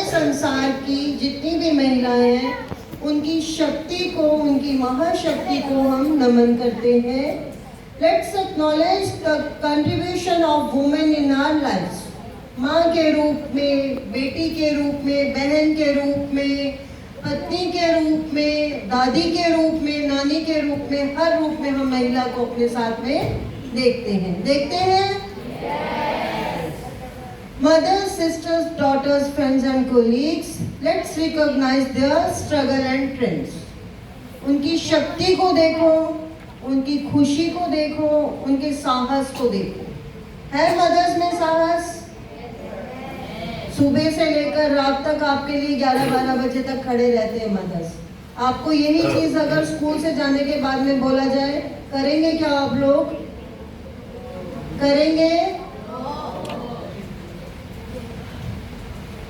संसार की जितनी भी महिलाएं हैं उनकी शक्ति को, उनकी महाशक्ति को हम नमन करते हैं। Let's acknowledge the contribution of women in our lifes. माँ के रूप में, बेटी के रूप में, बहन के रूप में, पत्नी के रूप में, दादी के रूप में, नानी के रूप में, हर रूप में हम महिला को अपने साथ में देखते हैं। Mothers, sisters, daughters, friends and colleagues, let's recognize their struggle and trends. उनकी शक्ति को देखो, उनकी खुशी को देखो, उनके साहस को देखो। है मदर्स में साहस? सुबह से लेकर रात तक आपके लिए 11-12 बजे तक खड़े रहते हैं मदर्स। आपको यही चीज अगर स्कूल से जाने के बाद में बोला जाए, करेंगे क्या आप लोग? करेंगे?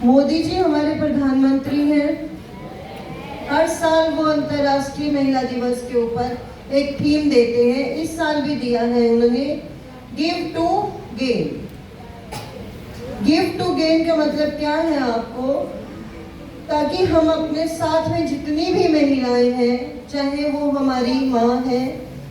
मोदी जी हमारे प्रधानमंत्री हैं। हर साल वो अंतर्राष्ट्रीय महिला दिवस के ऊपर एक थीम देते हैं। इस साल भी दिया है उन्होंने, give to gain. Give to gain का मतलब क्या है आपको? ताकि हम अपने साथ में जितनी भी महिलाएं हैं, चाहे वो हमारी माँ है,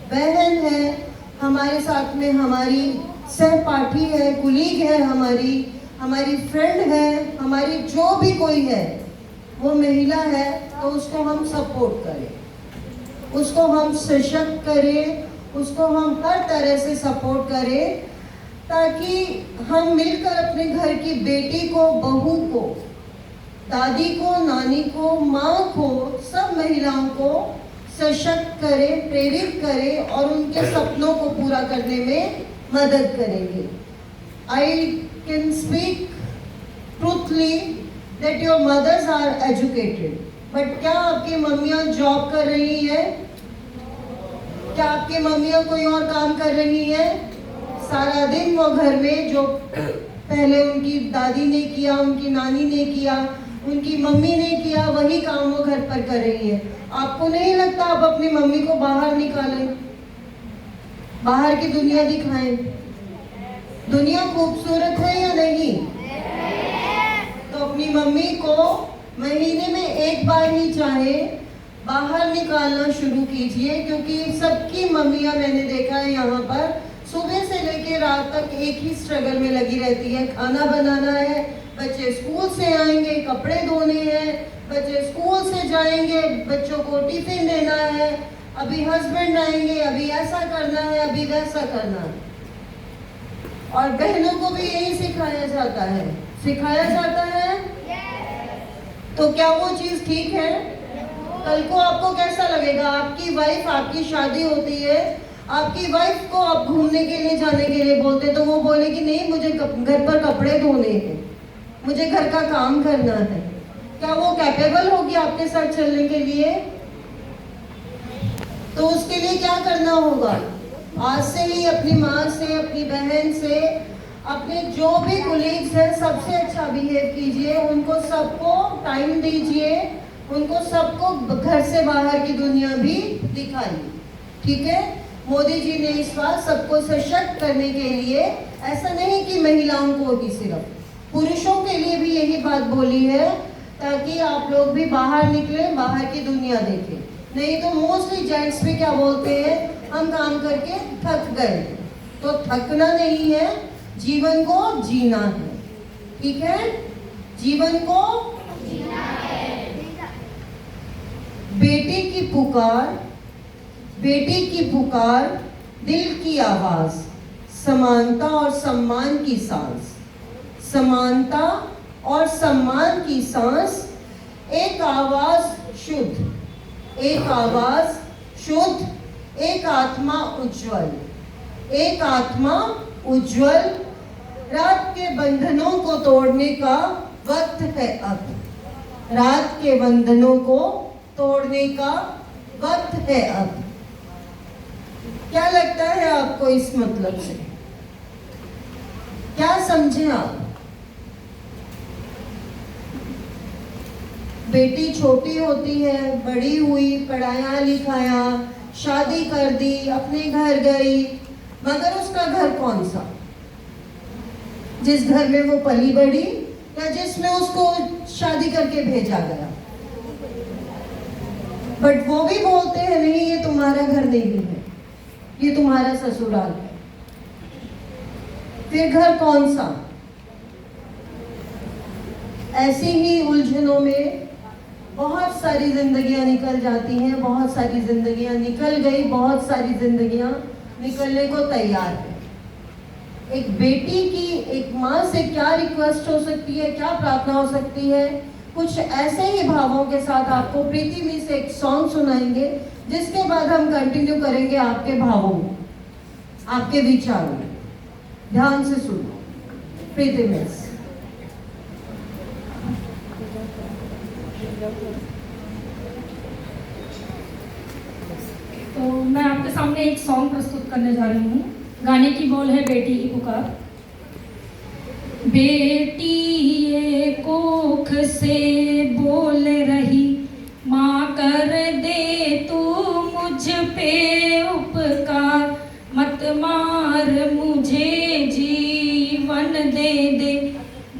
बहन है, हमारे साथ में हमारी सहपाठी है, कुलीग है, हमारी फ्रेंड है, हमारी जो भी कोई है वो महिला है, तो उसको हम सपोर्ट करें, उसको हम सशक्त करें, उसको हम हर तरह से सपोर्ट करें, ताकि हम मिलकर अपने घर की बेटी को, बहू को, दादी को, नानी को, माँ को, सब महिलाओं को सशक्त करें, प्रेरित करें और उनके सपनों को पूरा करने में मदद करेंगे। I can speak truthfully that your mothers are educated, but क्या आपकी मम्मियाँ जॉब कर रही हैं? क्या आपकी मम्मियाँ कोई और काम कर रही हैं? सारा दिन वो घर में जो पहले उनकी दादी ने किया, उनकी नानी ने किया, उनकी मम्मी ने किया, वही काम वो घर पर कर रही है। आपको नहीं लगता आप अपनी मम्मी को बाहर निकालें, बाहर की दुनिया दिखाएं? दुनिया खूबसूरत है या नहीं? तो अपनी मम्मी को महीने में एक बार ही चाहे बाहर निकालना शुरू कीजिए, क्योंकि सबकी मम्मियाँ मैंने देखा है यहाँ पर सुबह से लेकर रात तक एक ही स्ट्रगल में लगी रहती है। खाना बनाना है, बच्चे स्कूल से आएंगे, कपड़े धोने हैं, बच्चे स्कूल से जाएंगे, बच्चों को टिफिन देना है, अभी हस्बैंड आएंगे, अभी ऐसा करना है, अभी वैसा करना है। और बहनों को भी यही सिखाया जाता है। तो क्या वो चीज ठीक है? कल को आपको कैसा लगेगा? आपकी वाइफ, आपकी शादी होती है, आपकी वाइफ को आप घूमने के लिए जाने के लिए बोलते, तो वो बोलेगी नहीं, मुझे घर पर कपड़े धोने हैं, मुझे घर का काम करना है। क्या वो कैपेबल होगी आपके साथ चलने के लिए? तो उसके लिए क्या करना होगा? आज से ही अपनी माँ से, अपनी बहन से, अपने जो भी कोलीग्स हैं सबसे अच्छा बिहेव कीजिए, उनको सबको टाइम दीजिए, उनको सबको घर से बाहर की दुनिया भी दिखाइए। ठीक है? मोदी जी ने इस बार सबको सशक्त करने के लिए, ऐसा नहीं कि महिलाओं को ही सिर्फ, पुरुषों के लिए भी यही बात बोली है, ताकि आप लोग भी बाहर निकलें, बाहर की दुनिया देखें। नहीं तो मोस्टली जेंट्स भी क्या बोलते हैं, हम काम करके थक गए। तो थकना नहीं है, जीवन को जीना है। ठीक है? जीवन को जीना है। बेटी की पुकार, दिल की आवाज, समानता और सम्मान की सांस, समानता और सम्मान की सांस, एक आवाज शुद्ध, एक आवाज शुद्ध, एक आत्मा उज्जवल, एक आत्मा उज्जवल। रात के बंधनों को तोड़ने का वक्त है अब, रात के बंधनों को तोड़ने का वक्त है अब। क्या लगता है आपको इस मतलब से? क्या समझे आप? बेटी छोटी होती है, बड़ी हुई, पढ़ाया लिखाया, शादी कर दी, अपने घर गई, मगर उसका घर कौन सा? जिस घर में वो पली बड़ी, या जिसमें उसको शादी करके भेजा गया। बट वो भी बोलते हैं नहीं, ये तुम्हारा घर नहीं है, ये तुम्हारा ससुराल है। फिर घर कौन सा? ऐसी ही उलझनों में बहुत सारी जिंदगियां निकल जाती हैं, बहुत सारी जिंदगियां निकल गई, बहुत सारी जिंदगियां निकलने को तैयार है। एक बेटी की एक माँ से क्या रिक्वेस्ट हो सकती है, क्या प्रार्थना हो सकती है? कुछ ऐसे ही भावों के साथ आपको प्रीति मिस एक सॉन्ग सुनाएंगे, जिसके बाद हम कंटिन्यू करेंगे आपके भावों में, आपके विचारों में। ध्यान से सुनो, प्रीति मिस। तो मैं आपके सामने एक सॉन्ग प्रस्तुत करने जा रही हूँ। गाने की बोल है बेटी की पुकार। बेटी ये कोख से बोल रही, माँ कर दे तू मुझ पे उपकार, मत मार मुझे जीवन दे दे,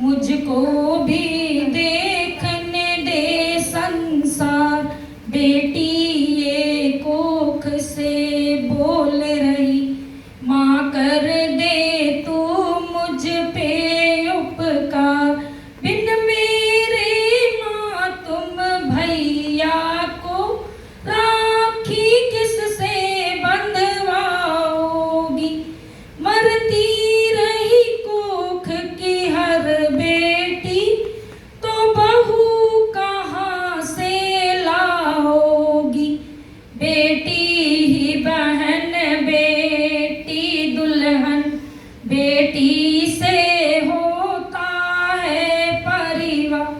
मुझको भी देखने दे संसार। बेटी ये कोख से बोल रही, माँ कर दे तू मुझ पे उपकार। बिन मेरे माँ तुम भैया को राखी किससे बंधवाओगी, मरती रही कोख की हर बेटी, तो बहू कहाँ से लाओगी। बेटी ही बहन, बेटी दुल्हन, बेटी से होता है परिवार।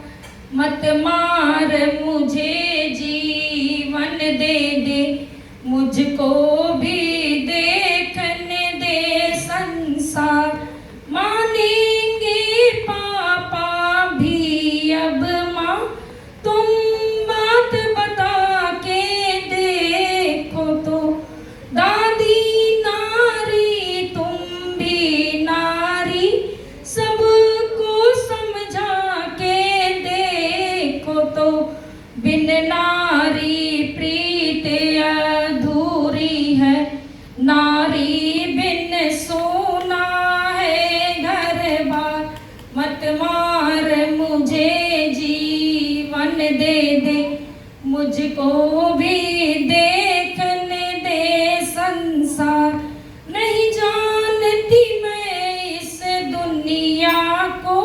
मत मार मुझे जीवन दे दे, मुझको भी देखने दे संसार। मानेंगे पापा भी अब माँ, तुम बात बता के देखो तो। दादी नारी तुम भी नारी, सबको समझा के देखो तो। बिन नारी प्रीत अधूरी है, नारी बिन सोना है घर बार। मत मार मुझे जीवन दे दे, मुझको भी देखने दे संसार। नहीं जानती मैं इस दुनिया को,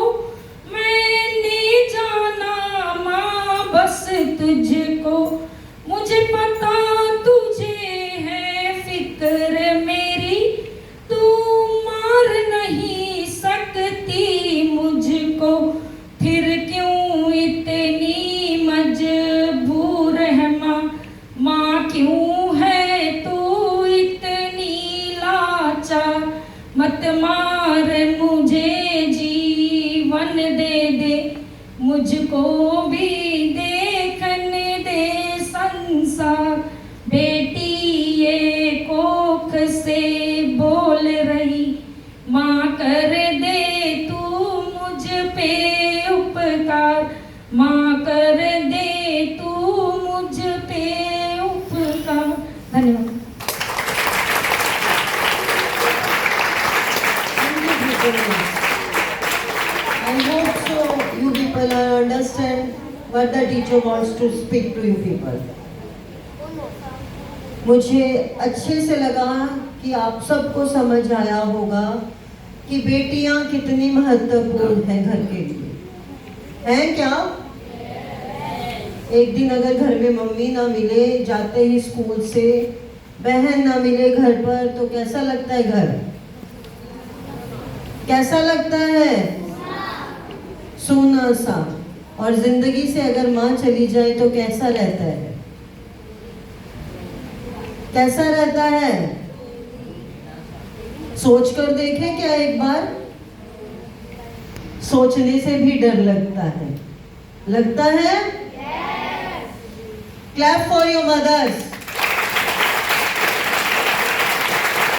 मैंने जाना माँ बस तुझको। मुझे पता तुझे है फिक्र मेरी, तू मार नहीं सकती मुझको। फिर क्यों इतनी मजबूर है माँ, माँ क्यों है तू इतनी लाचार। मत मार मुझे जीवन दे दे, मुझको भी देखने दे संसार। बेटी ये कोख से बोल रही, माँ कर दे तू मुझ पे उपकार, माँ कर दे तू मुझ पे उपकार। धन्यवाद। I hope so you people understand what the teacher wants to speak to you people. मुझे अच्छे से लगा कि आप सबको समझ आया होगा कि बेटियां कितनी महत्वपूर्ण हैं घर के लिए, हैं क्या? एक दिन अगर घर में मम्मी ना मिले जाते ही स्कूल से, बहन ना मिले घर पर, तो कैसा लगता है घर? कैसा लगता है? सूना सा। और जिंदगी से अगर माँ चली जाए तो कैसा रहता है? कैसा रहता है? सोच कर देखें क्या एक बार? सोचने से भी डर लगता है। लगता है? Clap for your mother's.